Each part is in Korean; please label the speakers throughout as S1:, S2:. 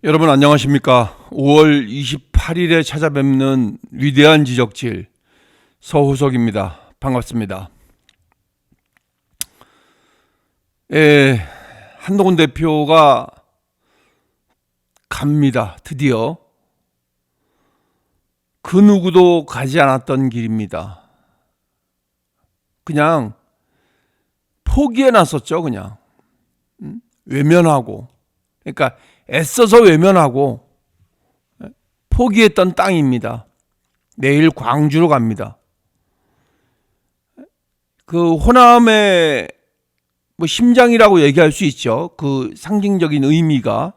S1: 여러분 안녕하십니까? 5월 28일에 찾아뵙는 위대한 지적질 서호석입니다. 반갑습니다. 한동훈 대표가 갑니다. 드디어 그 누구도 가지 않았던 길입니다. 그냥 포기해놨었죠. 그냥 외면하고, 그러니까 애써서 외면하고 포기했던 땅입니다. 내일 광주로 갑니다. 그 호남의 심장이라고 얘기할 수 있죠. 그 상징적인 의미가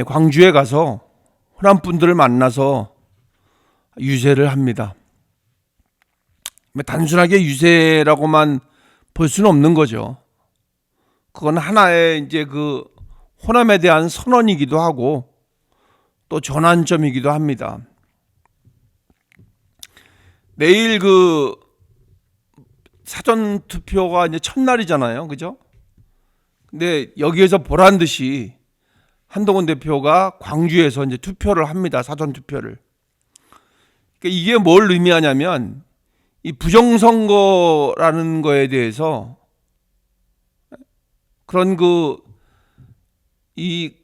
S1: 광주에 가서 호남 분들을 만나서 유세를 합니다. 단순하게 유세라고만 볼 수는 없는 거죠. 그건 하나의 이제 그 호남에 대한 선언이기도 하고 또 전환점이기도 합니다. 내일 그 사전 투표가 이제 첫날이잖아요. 그죠? 근데 여기에서 보란 듯이 한동훈 대표가 광주에서 이제 투표를 합니다. 사전 투표를. 그러니까 이게 뭘 의미하냐면 이 부정선거라는 거에 대해서 그런 이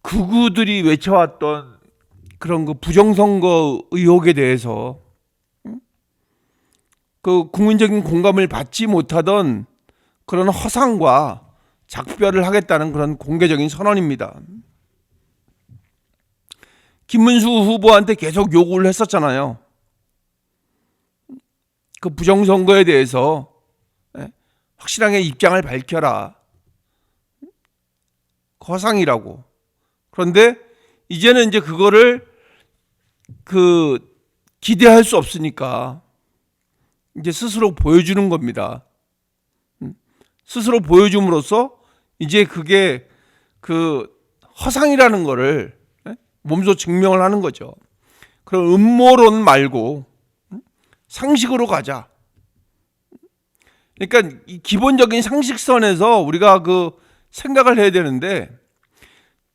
S1: 극우들이 외쳐왔던 그런 그 부정선거 의혹에 대해서 그 국민적인 공감을 받지 못하던 그런 허상과 작별을 하겠다는 그런 공개적인 선언입니다. 김문수 후보한테 계속 요구를 했었잖아요. 그 부정선거에 대해서 확실하게 입장을 밝혀라. 허상이라고. 그런데 이제는 이제 그거를 기대할 수 없으니까 이제 스스로 보여주는 겁니다. 스스로 보여줌으로써 이제 그게 그 허상이라는 거를 몸소 증명을 하는 거죠. 그럼 음모론 말고 상식으로 가자. 그러니까 이 기본적인 상식선에서 우리가 생각을 해야 되는데,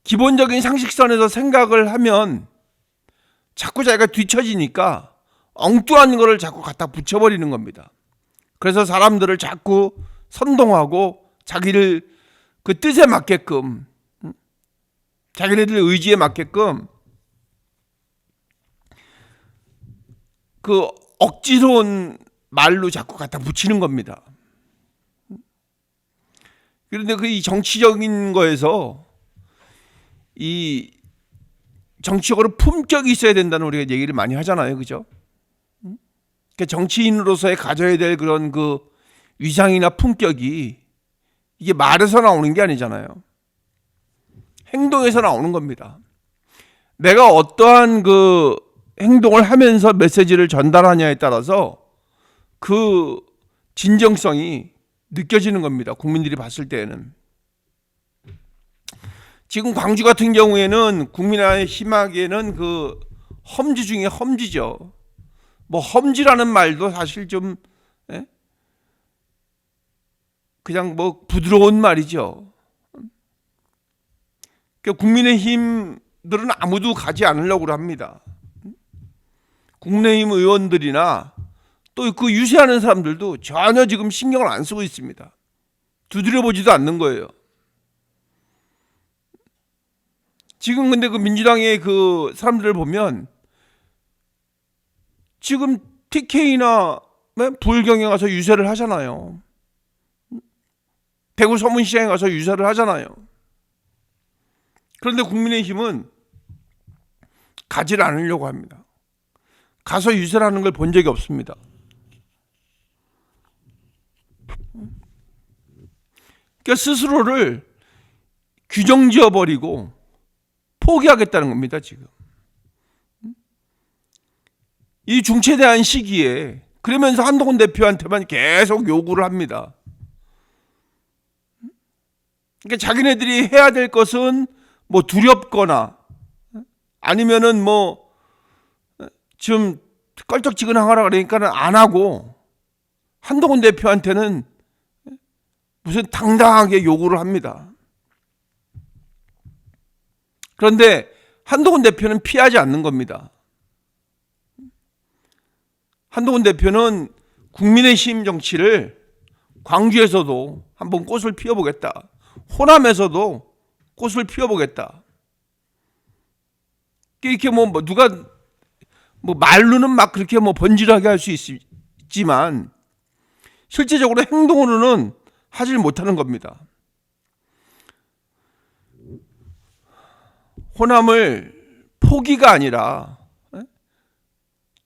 S1: 기본적인 상식선에서 생각을 하면 자꾸 자기가 뒤처지니까 엉뚱한 거를 자꾸 갖다 붙여버리는 겁니다. 그래서 사람들을 자꾸 선동하고 자기를 그 뜻에 맞게끔, 자기네들 의지에 맞게끔 그 억지로운 말로 자꾸 갖다 붙이는 겁니다. 그런데 이 정치적인 거에서 이 정치적으로 품격이 있어야 된다는 우리가 얘기를 많이 하잖아요. 그죠? 그러니까 정치인으로서의 가져야 될 그런 그 위상이나 품격이 이게 말에서 나오는 게 아니잖아요. 행동에서 나오는 겁니다. 내가 어떠한 그 행동을 하면서 메시지를 전달하냐에 따라서 그 진정성이 느껴지는 겁니다. 국민들이 봤을 때에는. 지금 광주 같은 경우에는 국민의힘하기에는 그 험지 중에 험지죠. 험지라는 말도 사실 좀 그냥 부드러운 말이죠. 그러니까 국민의힘들은 아무도 가지 않으려고 합니다. 국민의힘 의원들이나 또 그 유세하는 사람들도 전혀 지금 신경을 안 쓰고 있습니다. 두드려보지도 않는 거예요. 지금 근데 그 민주당의 그 사람들을 보면 지금 TK나 부울경에 가서 유세를 하잖아요. 대구 서문시장에 가서 유세를 하잖아요. 그런데 국민의힘은 가지를 않으려고 합니다. 가서 유세를 하는 걸 본 적이 없습니다. 그러니까 스스로를 규정지어버리고 포기하겠다는 겁니다. 지금 이 중체대한 시기에. 그러면서 한동훈 대표한테만 계속 요구를 합니다. 그러니까 자기네들이 해야 될 것은 두렵거나 아니면은 좀 껄쩍지근하거나 그러니까는 안 하고, 한동훈 대표한테는 무슨 당당하게 요구를 합니다. 그런데 한동훈 대표는 피하지 않는 겁니다. 한동훈 대표는 국민의힘 정치를 광주에서도 한번 꽃을 피워보겠다. 호남에서도 꽃을 피워보겠다. 이렇게 누가 말로는 막 그렇게 번지르하게 할 수 있지만 실제적으로 행동으로는 하질 못하는 겁니다. 호남을 포기가 아니라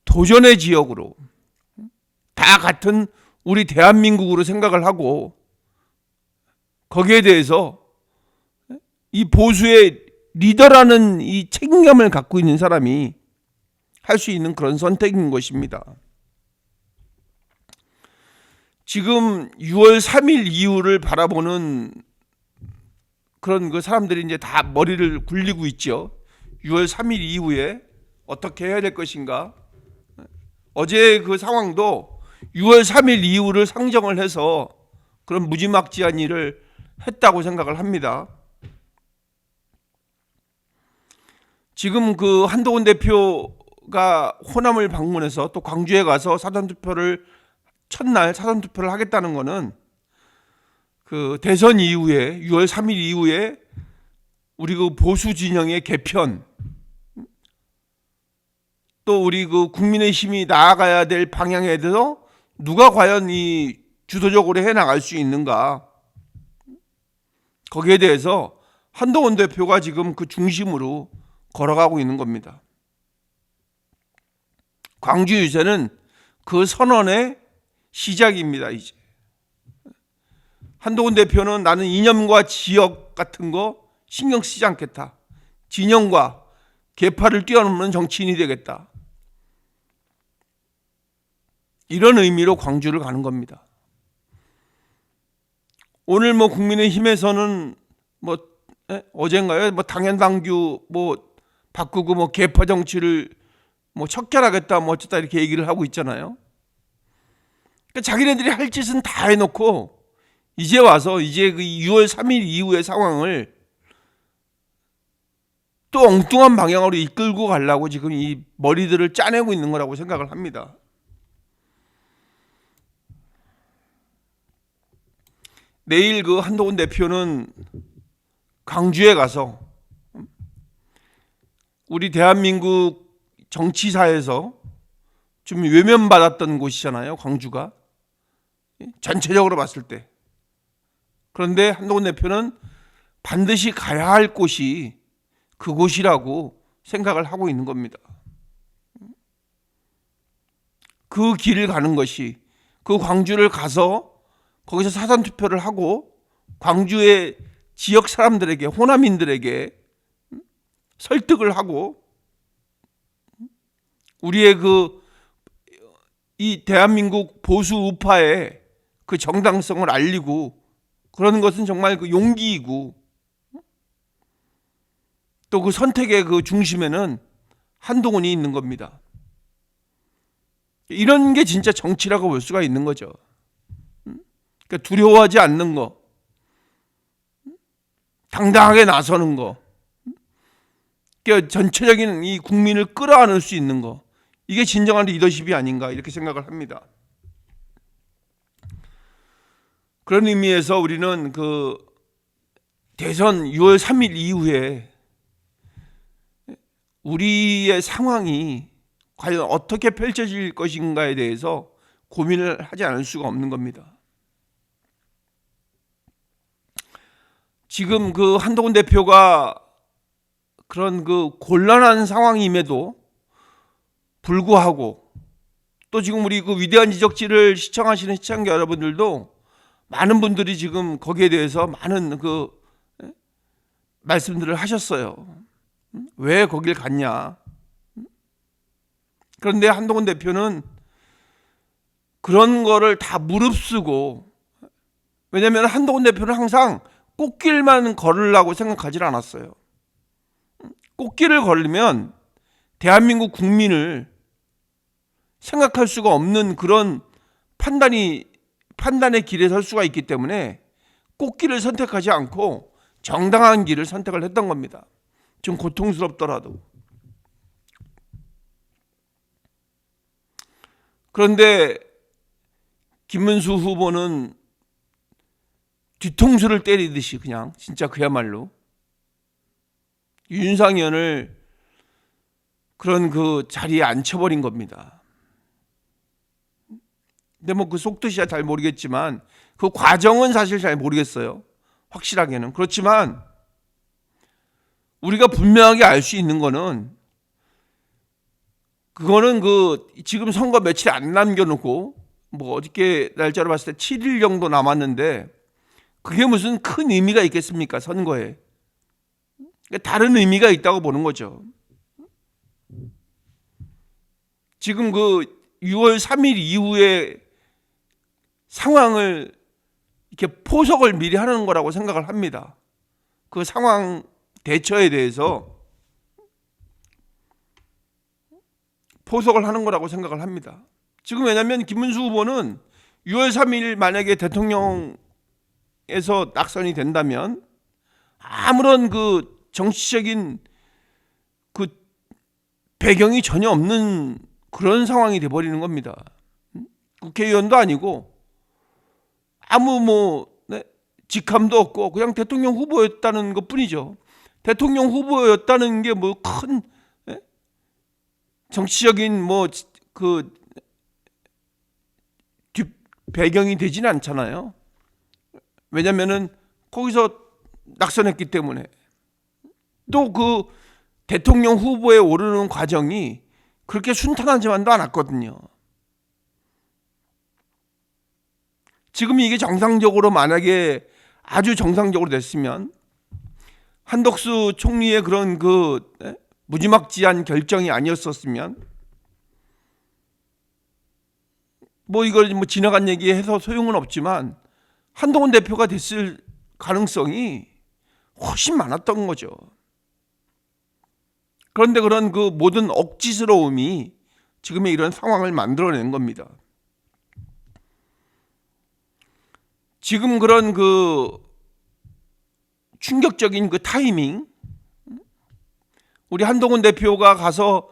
S1: 도전의 지역으로 다 같은 우리 대한민국으로 생각을 하고 거기에 대해서 이 보수의 리더라는 이 책임감을 갖고 있는 사람이 할 수 있는 그런 선택인 것입니다. 지금 6월 3일 이후를 바라보는 그런 그 사람들이 이제 다 머리를 굴리고 있죠. 6월 3일 이후에 어떻게 해야 될 것인가. 어제 그 상황도 6월 3일 이후를 상정을 해서 그런 무지막지한 일을 했다고 생각을 합니다. 지금 그 한동훈 대표가 호남을 방문해서 또 광주에 가서 첫날 사전투표를 하겠다는 것은 그 대선 이후에 6월 3일 이후에 우리 그 보수 진영의 개편, 또 우리 그 국민의힘이 나아가야 될 방향에 대해서 누가 과연 이 주도적으로 해 나갈 수 있는가, 거기에 대해서 한동훈 대표가 지금 그 중심으로 걸어가고 있는 겁니다. 광주 유세는 그 선언의 시작입니다. 이제 한동훈 대표는 나는 이념과 지역 같은 거 신경 쓰지 않겠다. 진영과 계파를 뛰어넘는 정치인이 되겠다. 이런 의미로 광주를 가는 겁니다. 오늘 국민의힘에서는 어젠가요? 당연당규 바꾸고 계파 정치를 척결하겠다 어쩌다 이렇게 얘기를 하고 있잖아요. 그러니까 자기네들이 할 짓은 다 해놓고 이제 와서 이제 그 6월 3일 이후의 상황을 또 엉뚱한 방향으로 이끌고 가려고 지금 이 머리들을 짜내고 있는 거라고 생각을 합니다. 내일 그 한동훈 대표는 광주에 가서 우리 대한민국 정치사에서 좀 외면받았던 곳이잖아요. 광주가 전체적으로 봤을 때. 그런데 한동훈 대표는 반드시 가야 할 곳이 그곳이라고 생각을 하고 있는 겁니다. 그 길을 가는 것이, 그 광주를 가서 거기서 사전투표를 하고 광주의 지역 사람들에게, 호남인들에게 설득을 하고 우리의 이 대한민국 보수 우파의 그 정당성을 알리고, 그런 것은 정말 그 용기이고, 또 그 선택의 그 중심에는 한동훈이 있는 겁니다. 이런 게 진짜 정치라고 볼 수가 있는 거죠. 그러니까 두려워하지 않는 거, 당당하게 나서는 거, 그러니까 전체적인 이 국민을 끌어안을 수 있는 거, 이게 진정한 리더십이 아닌가 이렇게 생각을 합니다. 그런 의미에서 우리는 그 대선 6월 3일 이후에 우리의 상황이 과연 어떻게 펼쳐질 것인가에 대해서 고민을 하지 않을 수가 없는 겁니다. 지금 그 한동훈 대표가 그런 그 곤란한 상황임에도 불구하고, 또 지금 우리 그 위대한 지적지를 시청하시는 시청자 여러분들도 많은 분들이 지금 거기에 대해서 많은 그 말씀들을 하셨어요. 왜 거길 갔냐. 그런데 한동훈 대표는 그런 거를 다 무릅쓰고, 왜냐하면 한동훈 대표는 항상 꽃길만 걸으려고 생각하지 않았어요. 꽃길을 걸으면 대한민국 국민을 생각할 수가 없는 그런 판단의 길에 설 수가 있기 때문에 꽃길을 선택하지 않고 정당한 길을 선택을 했던 겁니다. 좀 고통스럽더라도. 그런데 김문수 후보는 뒤통수를 때리듯이 그냥 진짜 그야말로 윤상현을 그런 그 자리에 앉혀버린 겁니다. 근데 뭐 그 속뜻이야 잘 모르겠지만 그 과정은 사실 잘 모르겠어요. 확실하게는. 그렇지만 우리가 분명하게 알 수 있는 거는 그거는 그 지금 선거 며칠 안 남겨놓고 뭐 어저께 날짜로 봤을 때 7일 정도 남았는데 그게 무슨 큰 의미가 있겠습니까? 선거에. 다른 의미가 있다고 보는 거죠. 지금 그 6월 3일 이후에 상황을 이렇게 포석을 미리 하는 거라고 생각을 합니다. 그 상황 대처에 대해서 포석을 하는 거라고 생각을 합니다. 지금 왜냐하면 김문수 후보는 6월 3일 만약에 대통령에서 낙선이 된다면 아무런 그 정치적인 그 배경이 전혀 없는 그런 상황이 돼버리는 겁니다. 국회의원도 아니고 아무 뭐 직함도 없고 그냥 대통령 후보였다는 것 뿐이죠. 대통령 후보였다는 게 뭐 큰 정치적인 뭐 그 뒷 배경이 되지는 않잖아요. 왜냐면은 거기서 낙선했기 때문에. 또 그 대통령 후보에 오르는 과정이 그렇게 순탄하지만도 않았거든요. 지금 이게 정상적으로 만약에 아주 정상적으로 됐으면 한덕수 총리의 그런 그 무지막지한 결정이 아니었었으면 뭐 이걸 뭐 지나간 얘기해서 소용은 없지만 한동훈 대표가 됐을 가능성이 훨씬 많았던 거죠. 그런데 그런 그 모든 억지스러움이 지금의 이런 상황을 만들어낸 겁니다. 지금 그런 그 충격적인 그 타이밍, 우리 한동훈 대표가 가서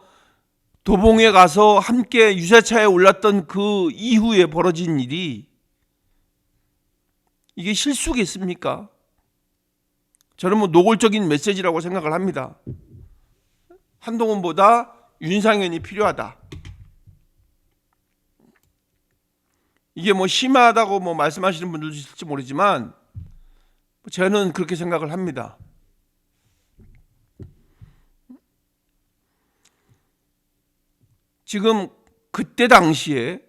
S1: 도봉에 가서 함께 유세차에 올랐던 그 이후에 벌어진 일이 이게 실수겠습니까? 저는 뭐 노골적인 메시지라고 생각을 합니다. 한동훈보다 윤상현이 필요하다. 이게 뭐 심하다고 뭐 말씀하시는 분들도 있을지 모르지만 저는 그렇게 생각을 합니다. 지금 그때 당시에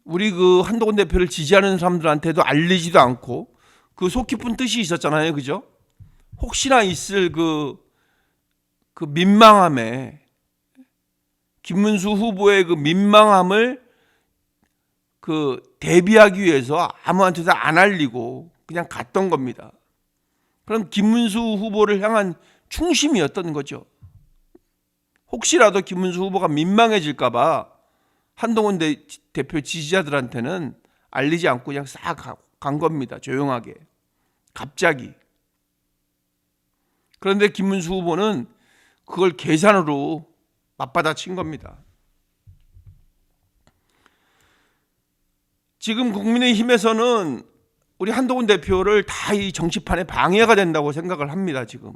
S1: 우리 그 한동훈 대표를 지지하는 사람들한테도 알리지도 않고 그 속 깊은 뜻이 있었잖아요. 그죠? 혹시나 있을 그 민망함에 김문수 후보의 그 민망함을 그 대비하기 위해서 아무한테도 안 알리고 그냥 갔던 겁니다. 그럼 김문수 후보를 향한 충심이었던 거죠. 혹시라도 김문수 후보가 민망해질까 봐 한동훈 대표 지지자들한테는 알리지 않고 그냥 싹 간 겁니다. 조용하게. 갑자기. 그런데 김문수 후보는 그걸 계산으로 맞받아친 겁니다. 지금 국민의힘에서는 우리 한동훈 대표를 다 이 정치판에 방해가 된다고 생각을 합니다. 지금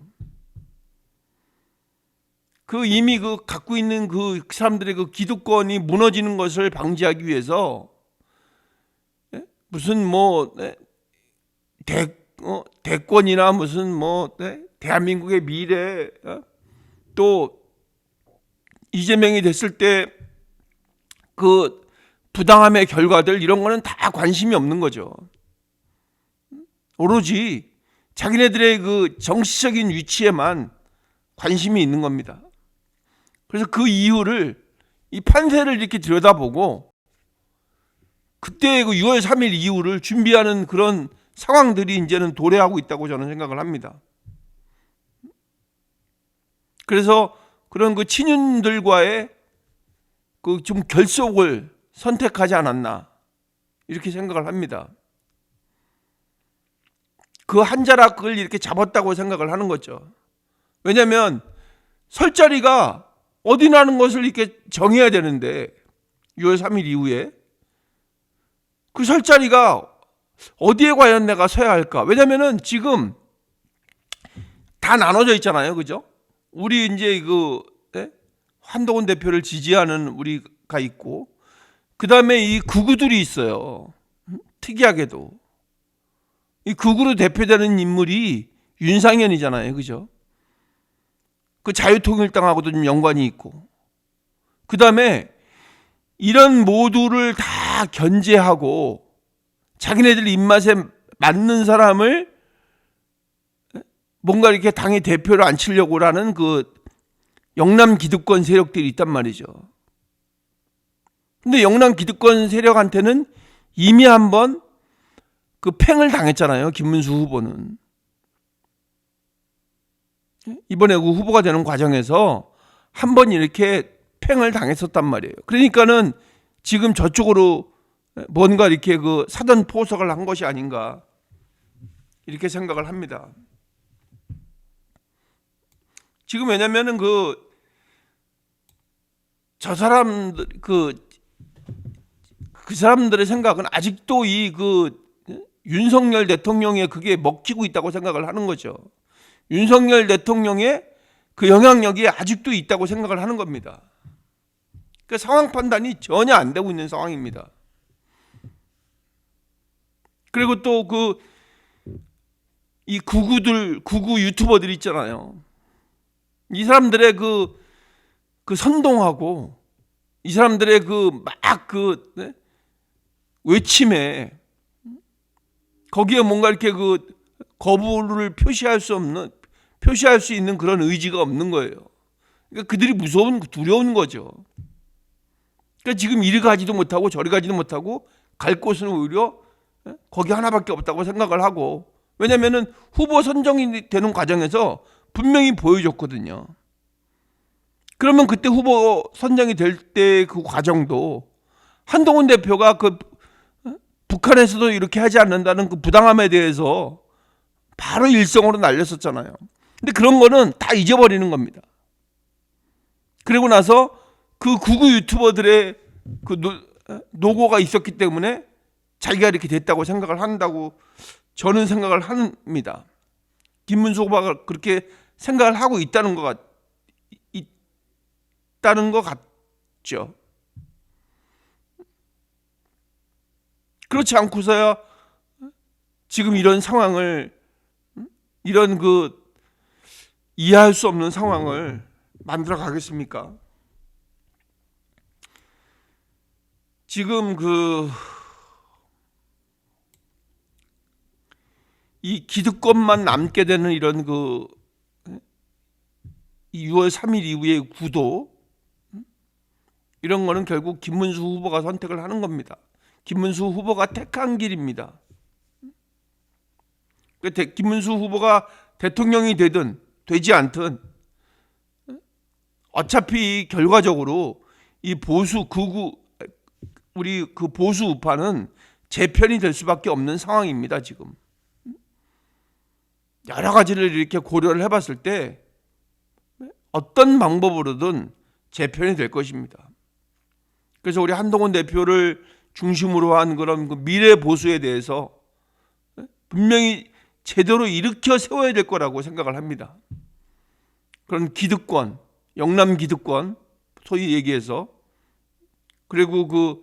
S1: 그 이미 그 갖고 있는 그 사람들의 그 기득권이 무너지는 것을 방지하기 위해서 무슨 뭐 대권이나 무슨 뭐 대한민국의 미래 또 이재명이 됐을 때 그 부당함의 결과들 이런 거는 다 관심이 없는 거죠. 오로지 자기네들의 그 정치적인 위치에만 관심이 있는 겁니다. 그래서 그 이유를 이 판세를 이렇게 들여다보고 그때 그 6월 3일 이후를 준비하는 그런 상황들이 이제는 도래하고 있다고 저는 생각을 합니다. 그래서 그런 그 친윤들과의 그 좀 결속을 선택하지 않았나 이렇게 생각을 합니다. 그 한 자락을 이렇게 잡았다고 생각을 하는 거죠. 왜냐하면 설 자리가 어디라는 것을 이렇게 정해야 되는데 6월 3일 이후에 그 설 자리가 어디에 과연 내가 서야 할까? 왜냐하면은 지금 다 나눠져 있잖아요, 그죠? 우리 이제 한동훈 대표를 지지하는 우리가 있고, 그 다음에 이 극우들이 있어요. 특이하게도 이 극우로 대표되는 인물이 윤상현이잖아요, 그죠? 그 자유통일당하고도 좀 연관이 있고, 그 다음에 이런 모두를 다 견제하고 자기네들 입맛에 맞는 사람을 뭔가 이렇게 당의 대표를 앉히려고 하는 그 영남 기득권 세력들이 있단 말이죠. 근데 영남 기득권 세력한테는 이미 한번 그 팽을 당했잖아요, 김문수 후보는. 이번에 그 후보가 되는 과정에서 한번 이렇게 팽을 당했었단 말이에요. 그러니까는 지금 저쪽으로 뭔가 이렇게 그 사전 포석을 한 것이 아닌가 이렇게 생각을 합니다. 지금 왜냐면은 저 사람들 그 사람들의 생각은 아직도 윤석열 대통령의 그게 먹히고 있다고 생각을 하는 거죠. 윤석열 대통령의 그 영향력이 아직도 있다고 생각을 하는 겁니다. 그 상황 판단이 전혀 안 되고 있는 상황입니다. 그리고 또 이 극우 유튜버들 있잖아요. 이 사람들의 그 선동하고 이 사람들의 외침에 거기에 뭔가 이렇게 거부를 표시할 수 있는 그런 의지가 없는 거예요. 그러니까 그들이 두려운 거죠. 그러니까 지금 이리 가지도 못하고 저리 가지도 못하고 갈 곳은 오히려 거기 하나밖에 없다고 생각을 하고, 왜냐면은 후보 선정이 되는 과정에서 분명히 보여줬거든요. 그러면 그때 후보 선정이 될 때 그 과정도 한동훈 대표가 북한에서도 이렇게 하지 않는다는 그 부당함에 대해서 바로 일성으로 날렸었잖아요. 근데 그런 거는 다 잊어버리는 겁니다. 그리고 나서 그 극우 유튜버들의 노고가 있었기 때문에 자기가 이렇게 됐다고 생각을 한다고 저는 생각을 합니다. 김문수 후보가 그렇게 생각을 하고 있다는 것 같죠. 그렇지 않고서야 지금 이런 상황을, 이런 이해할 수 없는 상황을 만들어 가겠습니까? 지금 이 기득권만 남게 되는 이런 이 6월 3일 이후의 구도, 이런 거는 결국 김문수 후보가 선택을 하는 겁니다. 김문수 후보가 택한 길입니다. 김문수 후보가 대통령이 되든 되지 않든 어차피 결과적으로 이 우리 보수 우파는 제 편이 될 수밖에 없는 상황입니다. 지금 여러 가지를 이렇게 고려를 해봤을 때 어떤 방법으로든 제 편이 될 것입니다. 그래서 우리 한동훈 대표를 중심으로 한 그런 미래 보수에 대해서 분명히 제대로 일으켜 세워야 될 거라고 생각을 합니다. 그런 기득권, 영남 기득권 소위 얘기해서, 그리고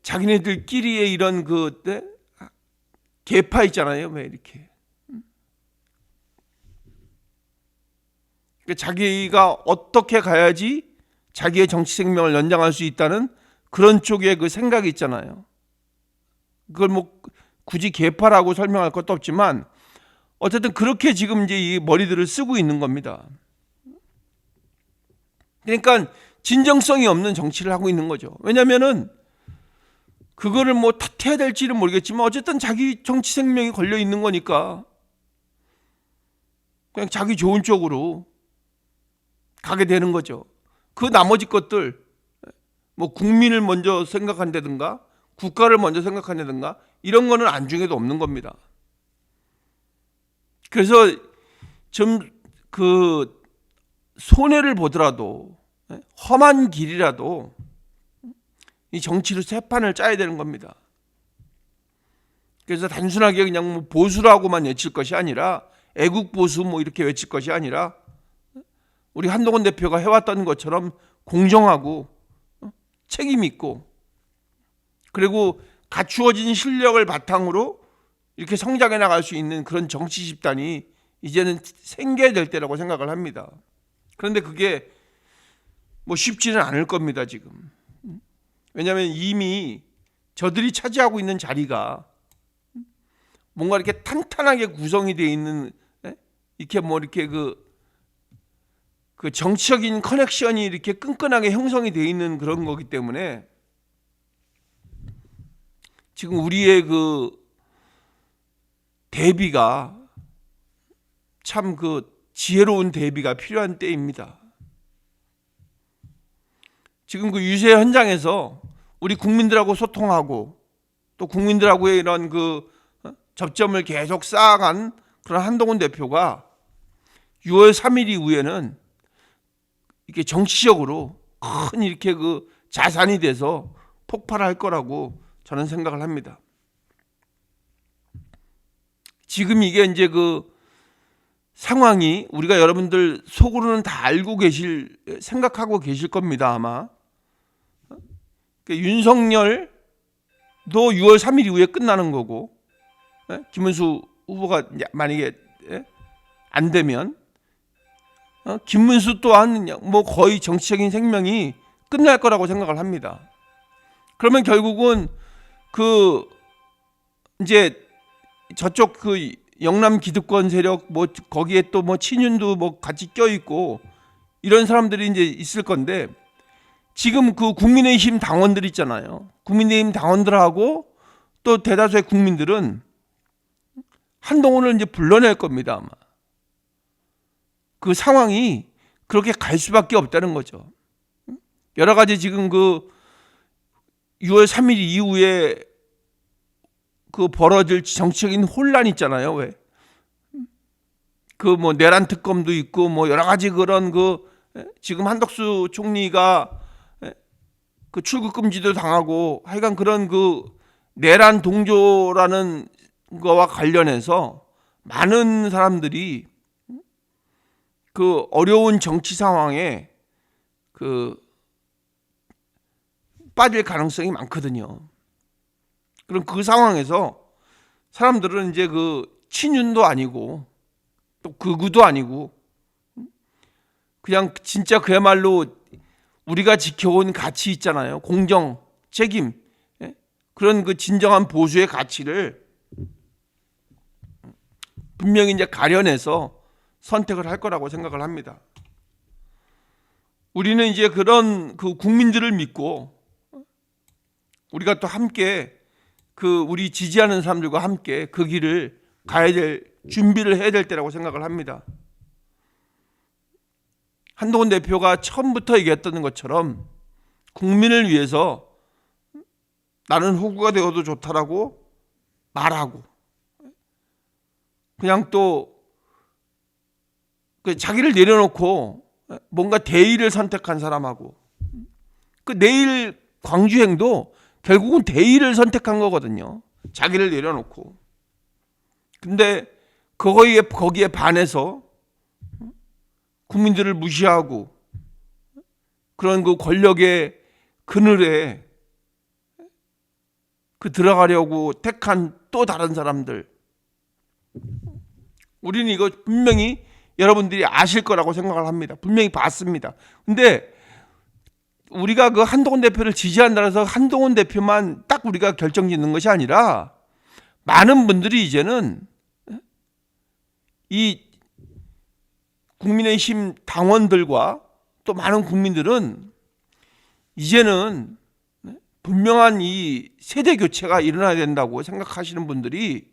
S1: 자기네들끼리의 이런 계파 있잖아요. 왜 이렇게 자기가 어떻게 가야지 자기의 정치 생명을 연장할 수 있다는 그런 쪽의 그 생각이 있잖아요. 그걸 뭐 굳이 계파라고 설명할 것도 없지만 어쨌든 그렇게 지금 이제 이 머리들을 쓰고 있는 겁니다. 그러니까 진정성이 없는 정치를 하고 있는 거죠. 왜냐면은 그거를 뭐 탓해야 될지는 모르겠지만 어쨌든 자기 정치 생명이 걸려 있는 거니까 그냥 자기 좋은 쪽으로 가게 되는 거죠. 그 나머지 것들 뭐 국민을 먼저 생각한다든가 국가를 먼저 생각한다든가 이런 거는 안중에도 없는 겁니다. 그래서 좀 그 손해를 보더라도 험한 길이라도 이 정치로 새 판을 짜야 되는 겁니다. 그래서 단순하게 그냥 뭐 보수라고만 외칠 것이 아니라 애국 보수 뭐 이렇게 외칠 것이 아니라 우리 한동훈 대표가 해왔던 것처럼 공정하고 책임 있고 그리고 갖추어진 실력을 바탕으로 이렇게 성장해 나갈 수 있는 그런 정치 집단이 이제는 생겨야 될 때라고 생각을 합니다. 그런데 그게 뭐 쉽지는 않을 겁니다, 지금. 왜냐하면 이미 저들이 차지하고 있는 자리가 뭔가 이렇게 탄탄하게 구성이 되어 있는, 이렇게 뭐 이렇게 그 정치적인 커넥션이 이렇게 끈끈하게 형성이 되어 있는 그런 거기 때문에 지금 우리의 그 대비가 참 그 지혜로운 대비가 필요한 때입니다. 지금 그 유세 현장에서 우리 국민들하고 소통하고 또 국민들하고의 이런 그 접점을 계속 쌓아간 그런 한동훈 대표가 6월 3일 이후에는 이렇게 정치적으로 큰 이렇게 그 자산이 돼서 폭발할 거라고 저는 생각을 합니다. 지금 이게 이제 그 상황이 우리가 여러분들 속으로는 다 알고 생각하고 계실 겁니다, 아마. 윤석열도 6월 3일 이후에 끝나는 거고, 김문수 후보가 만약에 안 되면, 김문수 또한 뭐 거의 정치적인 생명이 끝날 거라고 생각을 합니다. 그러면 결국은 그 이제 저쪽 그 영남 기득권 세력 뭐 거기에 또 뭐 친윤도 뭐 같이 껴 있고 이런 사람들이 이제 있을 건데 지금 그 국민의힘 당원들 있잖아요. 국민의힘 당원들하고 또 대다수의 국민들은 한동훈을 이제 불러낼 겁니다, 아마. 그 상황이 그렇게 갈 수밖에 없다는 거죠. 여러 가지 지금 그 6월 3일 이후에 그 벌어질 정치적인 혼란 있잖아요. 왜? 그 뭐 내란 특검도 있고 뭐 여러 가지 그런 그 지금 한덕수 총리가 그 출국 금지도 당하고 하여간 그런 그 내란 동조라는 거와 관련해서 많은 사람들이 그 어려운 정치 상황에 그 빠질 가능성이 많거든요. 그럼 그 상황에서 사람들은 이제 그 친윤도 아니고 또 극우도 아니고 그냥 진짜 그야말로 우리가 지켜온 가치 있잖아요. 공정, 책임, 그런 그 진정한 보수의 가치를 분명히 이제 가려내서 선택을 할 거라고 생각을 합니다. 우리는 이제 그런 그 국민들을 믿고 우리가 또 함께 그 우리 지지하는 사람들과 함께 그 길을 가야 될 준비를 해야 될 때라고 생각을 합니다. 한동훈 대표가 처음부터 얘기했던 것처럼 국민을 위해서 나는 호구가 되어도 좋다라고 말하고 그냥 또 자기를 내려놓고 뭔가 대의를 선택한 사람하고 그 내일 광주행도 결국은 대의를 선택한 거거든요. 자기를 내려놓고. 근데 거기에 반해서 국민들을 무시하고 그런 그 권력의 그늘에 그 들어가려고 택한 또 다른 사람들. 우리는 이거 분명히 여러분들이 아실 거라고 생각을 합니다. 분명히 봤습니다. 근데 우리가 그 한동훈 대표를 지지한다고 해서 한동훈 대표만 딱 우리가 결정짓는 것이 아니라 많은 분들이 이제는 이 국민의힘 당원들과 또 많은 국민들은 이제는 분명한 이 세대 교체가 일어나야 된다고 생각하시는 분들이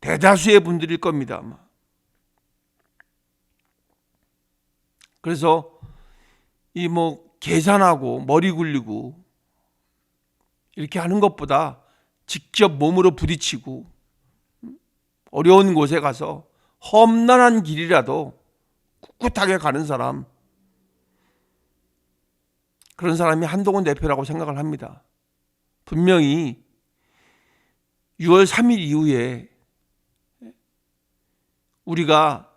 S1: 대다수의 분들일 겁니다, 아마. 그래서 이 뭐 계산하고 머리 굴리고 이렇게 하는 것보다 직접 몸으로 부딪히고 어려운 곳에 가서 험난한 길이라도 꿋꿋하게 가는 사람, 그런 사람이 한동훈 대표라고 생각을 합니다. 분명히 6월 3일 이후에 우리가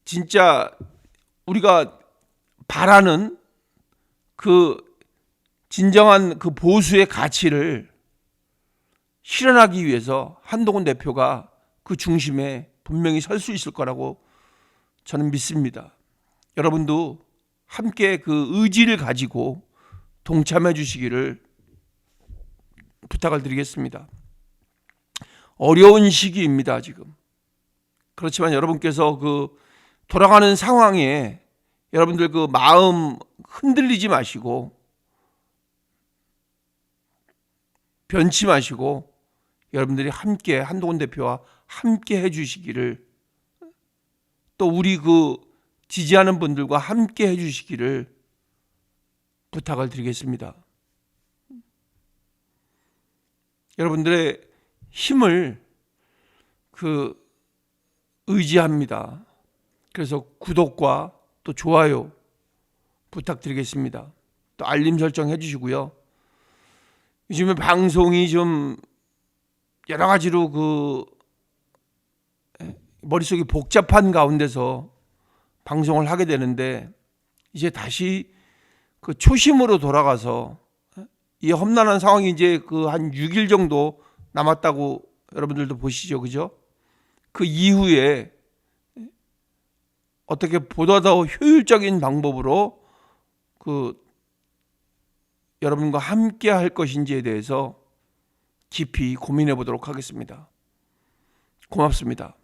S1: 진짜 우리가 바라는 진정한 보수의 가치를 실현하기 위해서 한동훈 대표가 그 중심에 분명히 설 수 있을 거라고 저는 믿습니다. 여러분도 함께 그 의지를 가지고 동참해 주시기를 부탁을 드리겠습니다. 어려운 시기입니다, 지금. 그렇지만 여러분께서 돌아가는 상황에 여러분들 마음 흔들리지 마시고 변치 마시고 여러분들이 함께 한동훈 대표와 함께 해 주시기를, 또 우리 지지하는 분들과 함께 해 주시기를 부탁을 드리겠습니다. 여러분들의 힘을 의지합니다. 그래서 구독과 또 좋아요 부탁드리겠습니다. 또 알림 설정 해주시고요. 요즘에 방송이 좀 여러 가지로 머릿속이 복잡한 가운데서 방송을 하게 되는데, 이제 다시 초심으로 돌아가서, 이 험난한 상황이 이제 한 6일 정도 남았다고 여러분들도 보시죠, 그죠? 그 이후에 어떻게 보다 더 효율적인 방법으로 여러분과 함께 할 것인지에 대해서 깊이 고민해 보도록 하겠습니다. 고맙습니다.